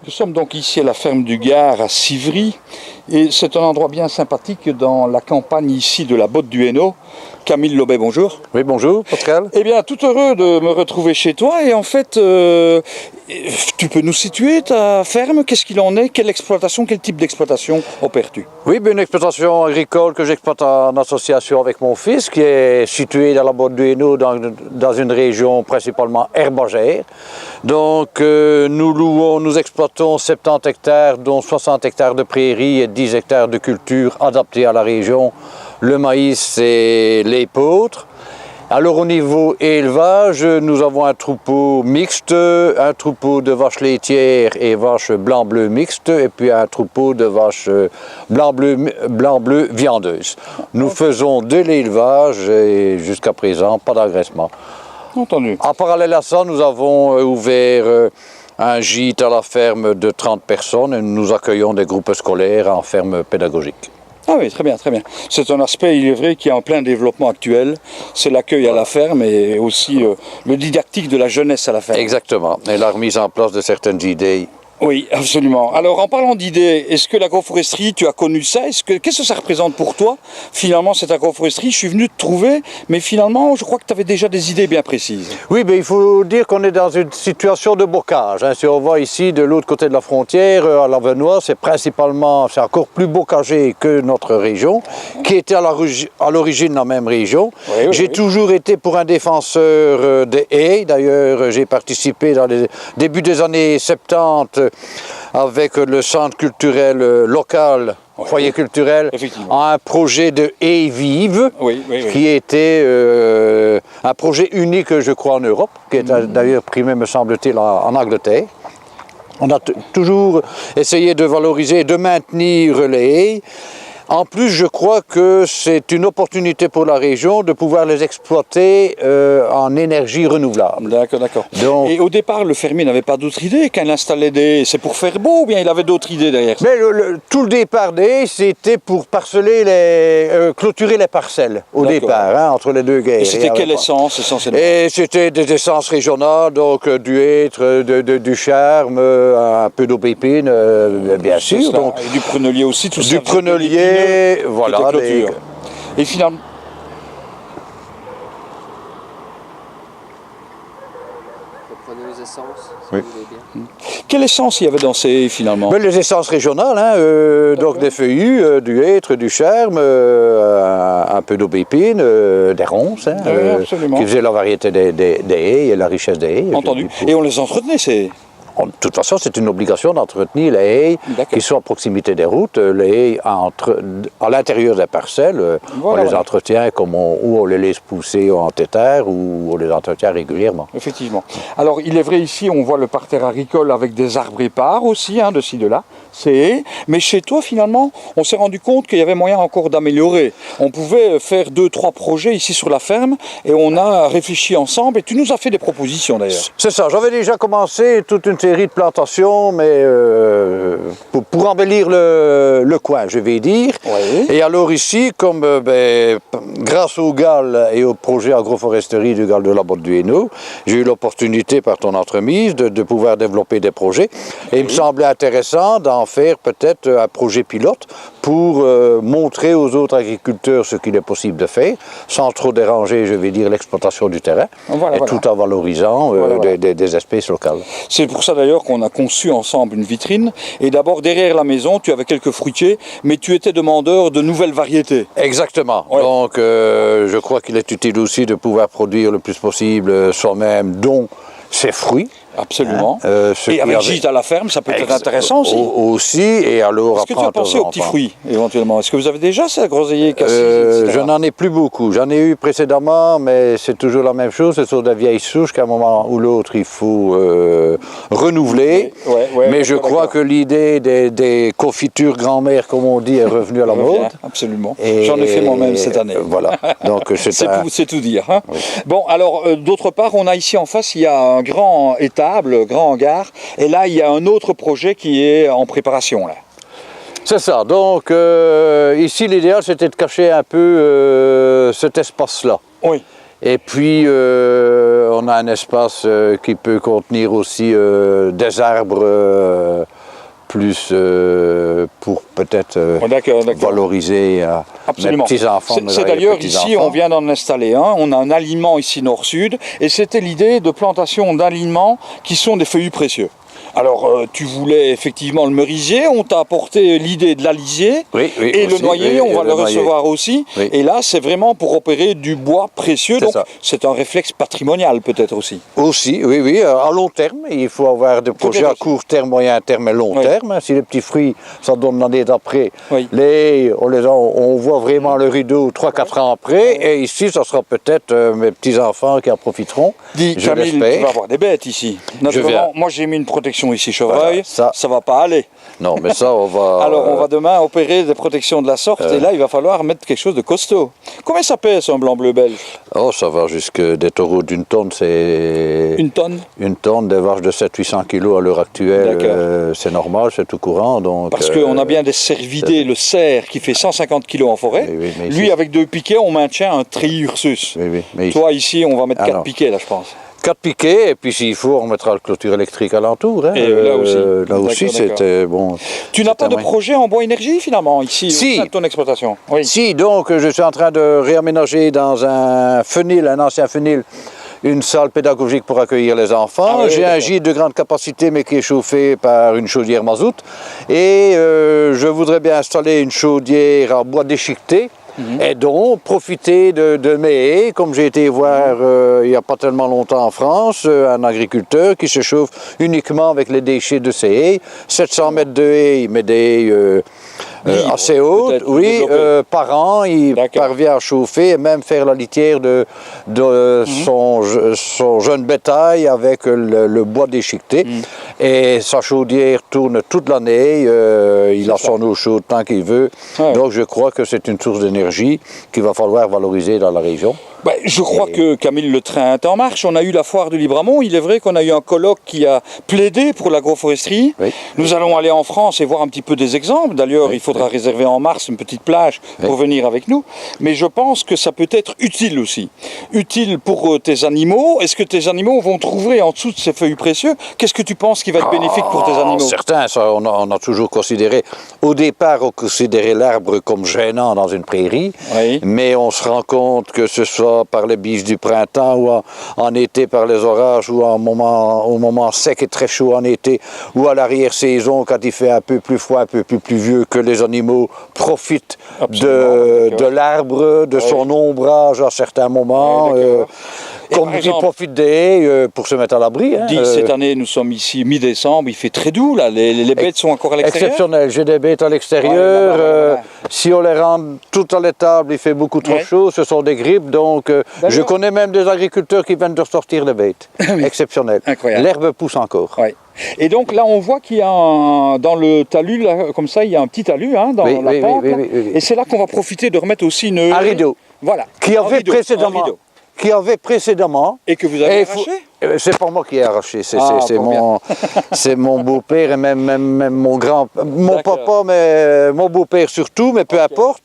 Nous sommes donc ici à la ferme du Gard à Civry et c'est un endroit bien sympathique dans la campagne ici de la Botte du Hainaut. Camille Lobet, bonjour. Oui, bonjour Pascal. Eh bien, tout heureux de me retrouver chez toi et en fait, tu peux nous situer ta ferme? Qu'est-ce qu'il en est? Quelle exploitation, quel type d'exploitation opères-tu? Oui, une exploitation agricole que j'exploite en association avec mon fils qui est située dans la Botte du Hainaut dans une région principalement herbagère. Donc nous exploitons 70 hectares dont 60 hectares de prairies et 10 hectares de cultures adaptées à la région, le maïs et l'épeautre. Alors au niveau élevage, nous avons un troupeau mixte, un troupeau de vaches laitières et vaches blanc-bleu mixtes, et puis un troupeau de vaches blanc-bleu viandeuses. Nous faisons de l'élevage et jusqu'à présent, pas d'engraissement. Entendu. En parallèle à ça, nous avons ouvert un gîte à la ferme de 30 personnes et nous accueillons des groupes scolaires en ferme pédagogique. Ah oui, très bien, très bien. C'est un aspect, il est vrai, qui est en plein développement actuel. C'est l'accueil à la ferme et aussi le didactique de la jeunesse à la ferme. Exactement, et la remise en place de certaines idées. Oui, absolument. Alors, en parlant d'idées, est-ce que l'agroforesterie, tu as connu ça? Qu'est-ce que ça représente pour toi, finalement, cette agroforesterie? Je suis venu te trouver, mais finalement, je crois que tu avais déjà des idées bien précises. Oui, mais il faut dire qu'on est dans une situation de bocage. Si on voit ici, de l'autre côté de la frontière, à l'Avenois, c'est encore plus bocagé que notre région, qui était à l'origine la même région. Oui, J'ai toujours été pour un défenseur des haies. D'ailleurs, j'ai participé dans les débuts des années 70 avec le centre culturel local, foyer culturel, à un projet de haies vives, qui était un projet unique, je crois, en Europe, qui est d'ailleurs primé, me semble-t-il, en Angleterre. On a toujours essayé de valoriser et de maintenir les haies. En plus, je crois que c'est une opportunité pour la région de pouvoir les exploiter en énergie renouvelable. D'accord, d'accord. Et au départ, le fermier n'avait pas d'autre idée qu'un installer des haies. C'est pour faire beau ou bien il avait d'autres idées derrière? Mais tout le départ des haies, c'était pour clôturer les parcelles au départ, entre les deux guerres. Et c'était quelle essence essentiellement? Et c'était des essences régionales, donc du hêtre, du charme, un peu d'aubépine, bien sûr. Donc, et du prunelier aussi, tout ça. Du prunelier. Et voilà. Et finalement. Prenez les essences, si oui. vous voulez bien. Quelle essence il y avait dans ces finalement? Les essences régionales, donc des feuillus, du hêtre, du charme, un peu d'aubépine, des ronces, qui faisaient la variété des haies et la richesse des haies. Entendu. Et on les entretenait, ces... De toute façon, c'est une obligation d'entretenir les haies qui sont à proximité des routes. Les haies à l'intérieur des parcelles, on les entretient ou on les laisse pousser en tétard ou on les entretient régulièrement. Effectivement. Alors, il est vrai, ici, on voit le parterre agricole avec des arbres épars aussi, de ci, de là. Mais chez toi, finalement, on s'est rendu compte qu'il y avait moyen encore d'améliorer. On pouvait faire 2-3 projets ici sur la ferme et on a réfléchi ensemble et tu nous as fait des propositions d'ailleurs. C'est ça, j'avais déjà commencé toute une série de plantations, mais pour embellir le coin, je vais dire. Oui. Et alors ici, comme grâce au GAL et au projet agroforesterie du GAL de la Botte du Hainaut, j'ai eu l'opportunité par ton entremise de pouvoir développer des projets. Et il me semblait intéressant d'en faire peut-être un projet pilote pour montrer aux autres agriculteurs ce qu'il est possible de faire, sans trop déranger, je vais dire, l'exploitation du terrain, tout en valorisant des espèces locales. C'est pour ça d'ailleurs qu'on a conçu ensemble une vitrine, et d'abord derrière la maison, tu avais quelques fruitiers, mais tu étais demandeur de nouvelles variétés. Exactement, donc je crois qu'il est utile aussi de pouvoir produire le plus possible soi-même, dont ses fruits. Absolument. Et avec gîte à la ferme, ça peut être intéressant aussi. Aussi, et alors est-ce que tu as pensé aux petits fruits, éventuellement? Est-ce que vous avez déjà ces groseilliers, cassis, etc. Je n'en ai plus beaucoup. J'en ai eu précédemment, mais c'est toujours la même chose. Ce sont des vieilles souches qu'à un moment ou l'autre, il faut renouveler. Mais je crois que l'idée des confitures grand-mère, comme on dit, est revenue à la mode. Absolument. J'en ai fait moi-même cette année. Voilà. Donc c'est tout dire. Oui. Bon, alors, d'autre part, on a ici en face, il y a un grand étable, grand hangar, et là, il y a un autre projet qui est en préparation, là. C'est ça, donc ici l'idéal c'était de cacher un peu cet espace-là. Oui. Et puis on a un espace qui peut contenir aussi des arbres plus pour peut-être D'accord. valoriser mes petits-enfants. C'est d'ailleurs ici, on vient d'en installer un, on a un alignement ici nord-sud, et c'était l'idée de plantation d'alignements qui sont des feuillus précieux. Alors, tu voulais effectivement le merisier, on t'a apporté l'idée de l'alisier, et le noyer, on va le recevoir aussi. Oui. Et là, c'est vraiment pour opérer du bois précieux, donc c'est un réflexe patrimonial peut-être aussi. Aussi, oui, à long terme. Il faut avoir des projets à court terme, moyen terme et long terme. Si les petits fruits, ça donne l'année d'après, on voit vraiment le rideau 3-4 ans après, et ici, ça sera peut-être mes petits-enfants qui en profiteront. Dis, Camille, tu vas avoir des bêtes ici. Moi, j'ai mis une protection ici chevreuil, ça va pas aller. Non, mais ça, on va... Alors, on va demain opérer des protections de la sorte, et là, il va falloir mettre quelque chose de costaud. Combien ça pèse, un blanc-bleu belge? Oh, ça va jusque des taureaux d'une tonne, c'est... Une tonne? Une tonne, des vaches de 700-800 kilos à l'heure actuelle, c'est normal, c'est tout courant, donc... Parce qu'on a bien des cervidés, le cerf, qui fait 150 kilos en forêt. Lui, ici, avec 2 piquets, on maintient un Triursus. Toi, ici, on va mettre 4 piquets, là, je pense. 4 piquets, et puis s'il faut, on mettra la clôture électrique alentour. Hein. Et là aussi, c'était bon. Tu n'as pas de projet en bois énergie finalement ici, au sein de ton exploitation? Si, donc je suis en train de réaménager dans un ancien fenil, une salle pédagogique pour accueillir les enfants. J'ai un gîte de grande capacité mais qui est chauffé par une chaudière mazout. Et je voudrais bien installer une chaudière en bois déchiqueté. Et donc profiter de mes haies, comme j'ai été voir il n'y a pas tellement longtemps en France, un agriculteur qui se chauffe uniquement avec les déchets de ses haies, 700 mètres de haies, mais des assez hautes, par an, il parvient à chauffer et même faire la litière de son jeune bétail avec le bois déchiqueté. Et sa chaudière tourne toute l'année, il a son eau chaude tant qu'il veut, donc je crois que c'est une source d'énergie qu'il va falloir valoriser dans la région. Je crois que Camille, le train est en marche. On a eu la foire de Libramont. Il est vrai qu'on a eu un colloque qui a plaidé pour l'agroforesterie. Nous allons aller en France et voir un petit peu des exemples. D'ailleurs, il faudra réserver en mars une petite plage pour venir avec nous. Mais je pense que ça peut être utile aussi. Utile pour tes animaux. Est-ce que tes animaux vont trouver en dessous de ces feuilles précieuses? Qu'est-ce que tu penses qui va être bénéfique pour tes animaux? Certains, ça, on a toujours considéré. Au départ, on considérait l'arbre comme gênant dans une prairie. Mais on se rend compte que ce soit par les biches du printemps ou en été par les orages ou au moment sec et très chaud en été ou à l'arrière-saison quand il fait un peu plus froid, un peu plus pluvieux, que les animaux profitent de l'arbre, de son ombrage à certains moments. Comme ils profitent des haies pour se mettre à l'abri. Cette année, nous sommes ici mi-décembre, il fait très doux, là. Les bêtes sont encore à l'extérieur. Exceptionnel, j'ai des bêtes à l'extérieur. Si on les rend toutes à l'étable, il fait beaucoup trop chaud, ce sont des grippes. Donc, je connais même des agriculteurs qui viennent de ressortir les bêtes. Exceptionnel. L'herbe pousse encore. Et donc là, on voit qu'il y a dans le talus, là, comme ça, il y a un petit talus dans la pente. Et c'est là qu'on va profiter de remettre aussi un rideau. Voilà. Qui avait précédemment. Et que vous avez arraché? C'est pas moi qui ai arraché, c'est mon beau-père et même mon papa, mais mon beau-père surtout, mais peu importe.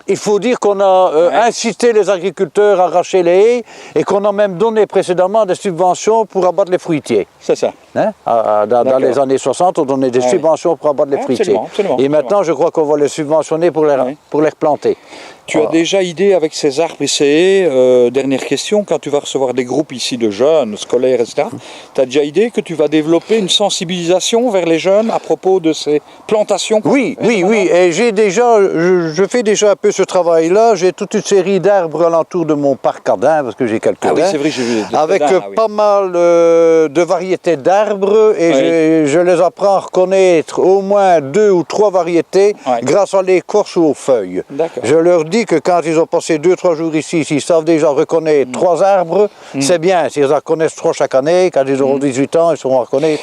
Il faut dire qu'on a incité les agriculteurs à arracher les haies et qu'on a même donné précédemment des subventions pour abattre les fruitiers. C'est ça. Dans les années 60, on donnait des subventions pour abattre les fruitiers. Et maintenant, je crois qu'on va les subventionner pour les replanter. Tu as déjà idée avec ces arbres et ces haies, dernière question, quand tu vas recevoir des groupes ici de jeunes, scolaires, etc., tu as déjà idée que tu vas développer une sensibilisation vers les jeunes à propos de ces plantations? Oui, et je fais déjà un peu ce travail-là. J'ai toute une série d'arbres alentour de mon parc à daims, parce que j'ai quelques daims, c'est vrai, j'ai vu avec pas mal de variétés d'arbres, et je les apprends à reconnaître au moins 2 ou 3 variétés grâce à l'écorce ou aux feuilles. Je leur dis que quand ils ont passé 2-3 jours ici, s'ils savent déjà reconnaître 3 arbres, c'est bien. S'ils en reconnaissent 3 chaque année, quand ils auront 18 ans, ils sauront reconnaître.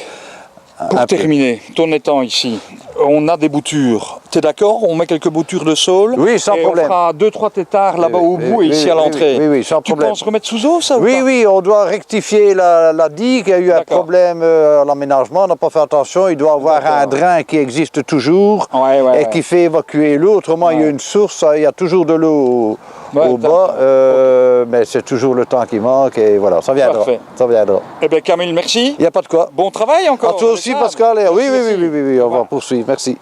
Pour terminer, ton étang ici, on a des boutures. Tu es d'accord? On met quelques boutures de saule. Oui, sans problème. On fera 2-3 têtards là-bas au bout et ici à l'entrée. Oui, sans problème. Tu penses remettre sous eau, ça? Oui, on doit rectifier la digue. Il y a eu un problème à l'aménagement, on n'a pas fait attention. Il doit y avoir un drain qui existe toujours et qui fait évacuer l'eau. Autrement, il y a une source, il y a toujours de l'eau Ouais, au bas, mais c'est toujours le temps qui manque et voilà, ça viendra. Parfait. Ça viendra. Eh bien Camille, merci. Il n'y a pas de quoi. Bon travail encore. À toi aussi, Impeccable. Pascal. Oui, Merci aussi. on va poursuivre. Merci.